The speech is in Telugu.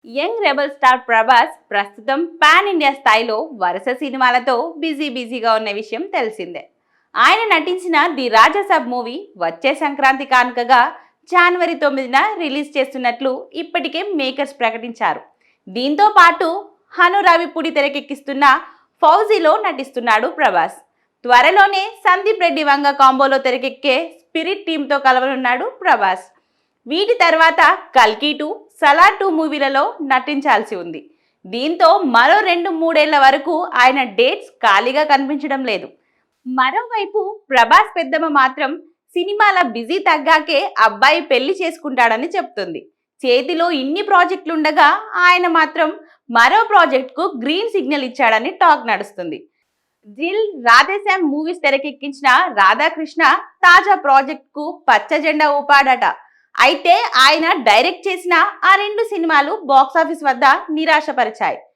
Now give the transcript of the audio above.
యంగ్ రెబల్ స్టార్ ప్రభాస్ ప్రస్తుతం పాన్ ఇండియా స్థాయిలో వరుస సినిమాలతో బిజీగా ఉన్న విషయం తెలిసిందే. ఆయన నటించిన ది రాజాసాబ్ మూవీ వచ్చే సంక్రాంతి కానుకగా జనవరి 9న రిలీజ్ చేస్తున్నట్లు ఇప్పటికే మేకర్స్ ప్రకటించారు. దీంతో పాటు హను రావిపూడి తెరకెక్కిస్తున్న ఫౌజీలో నటిస్తున్నాడు ప్రభాస్. త్వరలోనే సందీప్ రెడ్డి వంగ కాంబోలో తెరకెక్కే స్పిరిట్ టీంతో కలవనున్నాడు ప్రభాస్. వీటి తర్వాత కల్కి 2, సలార్ 2 మూవీలలో నటించాల్సి ఉంది. దీంతో మరో 2-3 ఏళ్ల వరకు ఆయన డేట్స్ ఖాళీగా కనిపించడం లేదు. మరోవైపు ప్రభాస్ పెద్దమ్మ మాత్రం సినిమాల బిజీ తగ్గాకే అబ్బాయి పెళ్లి చేసుకుంటాడని చెప్తుంది. చేతిలో ఇన్ని ప్రాజెక్టులుండగా ఆయన మాత్రం మరో ప్రాజెక్టుకు గ్రీన్ సిగ్నల్ ఇచ్చాడని టాక్ నడుస్తుంది. దిల్ రాధేశ్యామ్ మూవీస్ తెరకెక్కించిన రాధాకృష్ణ తాజా ప్రాజెక్టుకు పచ్చ జెండా ఊపాడట. అయితే ఆయన డైరెక్ట్ చేసిన ఆ 2 సినిమాలు బాక్సాఫీస్ వద్ద నిరాశపరిచాయి.